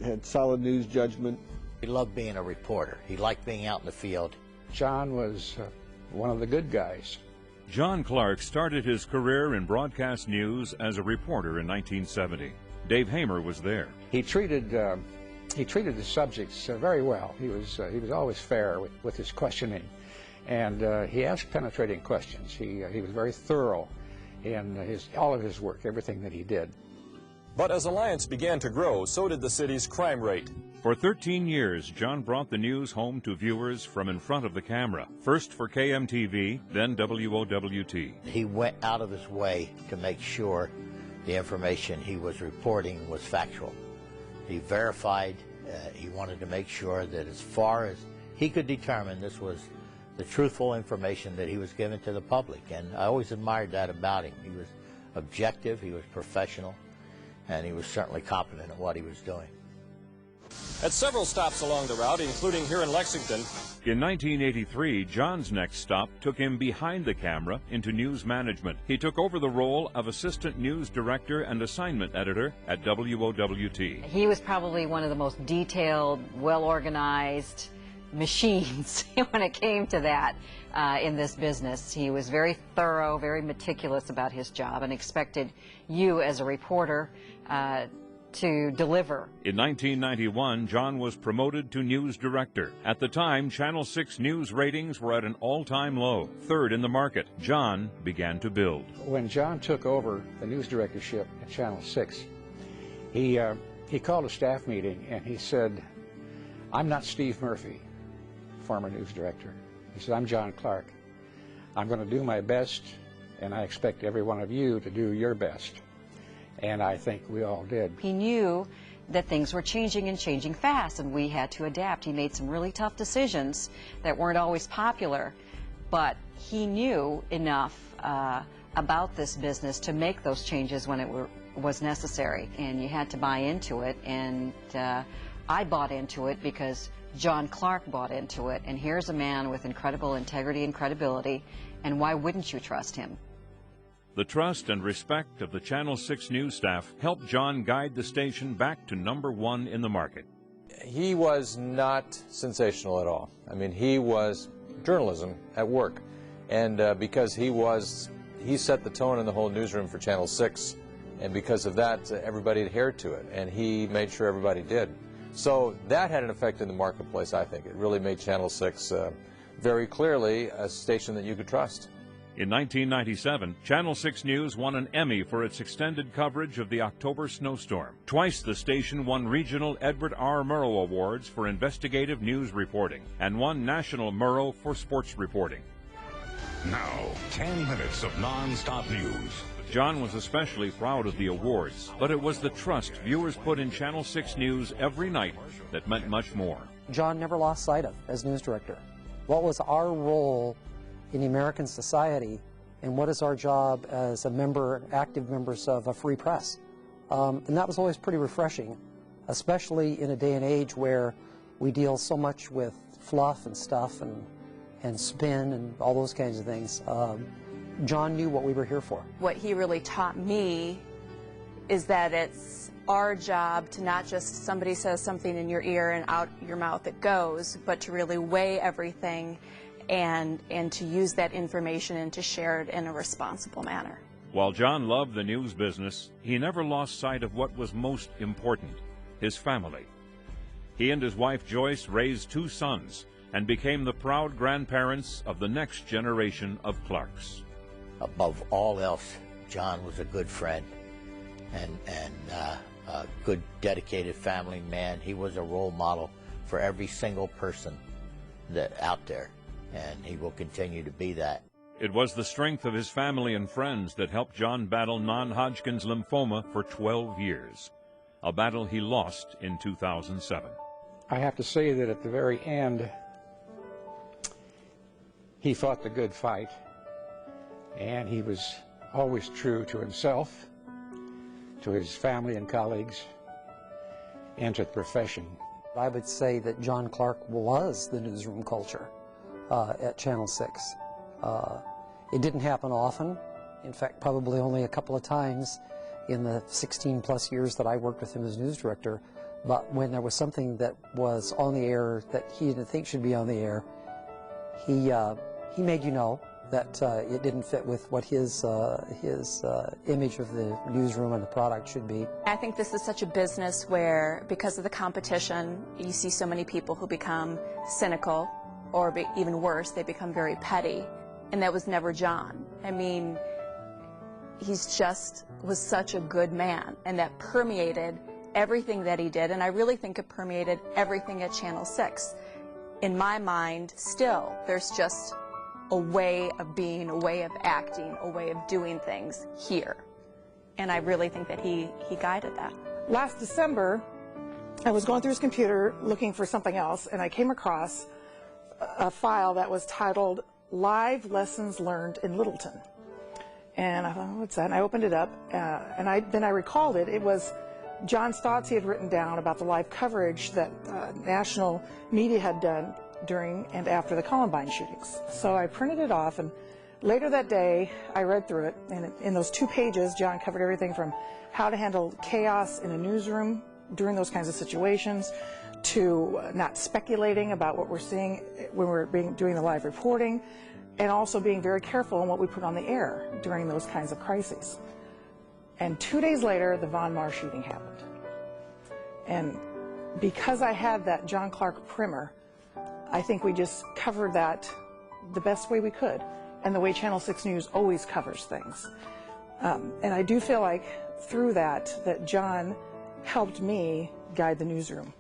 had solid news judgment. He loved being a reporter. He liked being out in the field. John was one of the good guys. John Clark started his career in broadcast news as a reporter in 1970. Dave Hamer was there. He treated the subjects very well. He was always fair with his questioning, and he asked penetrating questions. He was very thorough in all of his work, everything that he did. But as Alliance began to grow, so did the city's crime rate. For 13 years, John brought the news home to viewers from in front of the camera, first for KMTV, then WOWT. He went out of his way to make sure the information he was reporting was factual. He verified, he wanted to make sure that as far as he could determine, this was the truthful information that he was giving to the public. And I always admired that about him. He was objective, he was professional, and he was certainly competent at what he was doing. At several stops along the route, including here in Lexington. In 1983, John's next stop took him behind the camera into news management. He took over the role of assistant news director and assignment editor at WOWT. He was probably one of the most detailed, well-organized machines when it came to that in this business. He was very thorough, very meticulous about his job, and expected you as a reporter to deliver. In 1991, John was promoted to news director. At the time, Channel 6 news ratings were at an all-time low, third in the market. John began to build. When John took over the news directorship at Channel 6, he called a staff meeting and he said, "I'm not Steve Murphy, former news director." He said, "I'm John Clark. I'm going to do my best, and I expect every one of you to do your best." And I think we all did. He knew that things were changing and changing fast, and we had to adapt. He made some really tough decisions that weren't always popular, but he knew enough about this business to make those changes when it was necessary, and you had to buy into it. And I bought into it because John Clark bought into it, and here's a man with incredible integrity and credibility, and why wouldn't you trust him? The trust and respect of the Channel 6 news staff helped John guide the station back to #1 in the market. He was not sensational at all. I mean, he was journalism at work. And because he set the tone in the whole newsroom for Channel 6, and because of that, everybody adhered to it, and he made sure everybody did. So that had an effect in the marketplace, I think. It really made Channel 6 very clearly a station that you could trust. In 1997, Channel 6 News won an Emmy for its extended coverage of the October snowstorm. Twice the station won regional Edward R. Murrow Awards for investigative news reporting and won national Murrow for sports reporting. Now, 10 minutes of non-stop news. John was especially proud of the awards, but it was the trust viewers put in Channel 6 News every night that meant much more. John never lost sight of as news director. What was our role in the American society, and what is our job as active members of a free press? And that was always pretty refreshing, especially in a day and age where we deal so much with fluff and stuff and spin and all those kinds of things. John knew what we were here for. What he really taught me is that it's our job to not just somebody says something in your ear and out your mouth it goes, but to really weigh everything and to use that information and to share it in a responsible manner. While John loved the news business, he never lost sight of what was most important, his family. He and his wife Joyce raised 2 sons and became the proud grandparents of the next generation of Clarks. Above all else, John was a good friend and a good, dedicated family man. He was a role model for every single person out there, and he will continue to be that. It was the strength of his family and friends that helped John battle non-Hodgkin's lymphoma for 12 years, a battle he lost in 2007. I have to say that at the very end, he fought the good fight, and he was always true to himself, to his family and colleagues, and to the profession. I would say that John Clark was the newsroom culture at Channel 6. It didn't happen often. In fact, probably only a couple of times in the 16-plus years that I worked with him as news director. But when there was something that was on the air that he didn't think should be on the air, he made you know that it didn't fit with what his image of the newsroom and the product should be. I think this is such a business where, because of the competition, you see so many people who become cynical, or even worse, they become very petty. And that was never John. I mean, he's just was such a good man, and that permeated everything that he did, and I really think it permeated everything at Channel 6. In my mind, still, there's just a way of being, a way of acting, a way of doing things here. And I really think that he guided that. Last December, I was going through his computer looking for something else, and I came across a file that was titled Live Lessons Learned in Littleton. And I thought, what's that? And I opened it up, and then I recalled it. It was John's thoughts he had written down about the live coverage that national media had done during and after the Columbine shootings. So I printed it off, and later that day I read through it, and in those 2 pages John covered everything from how to handle chaos in a newsroom during those kinds of situations, to not speculating about what we're seeing when we're doing the live reporting, and also being very careful in what we put on the air during those kinds of crises. And 2 days later, the Von Mar shooting happened. And because I had that John Clark primer, I think we just covered that the best way we could, and the way Channel 6 News always covers things. And I do feel like through that John helped me guide the newsroom.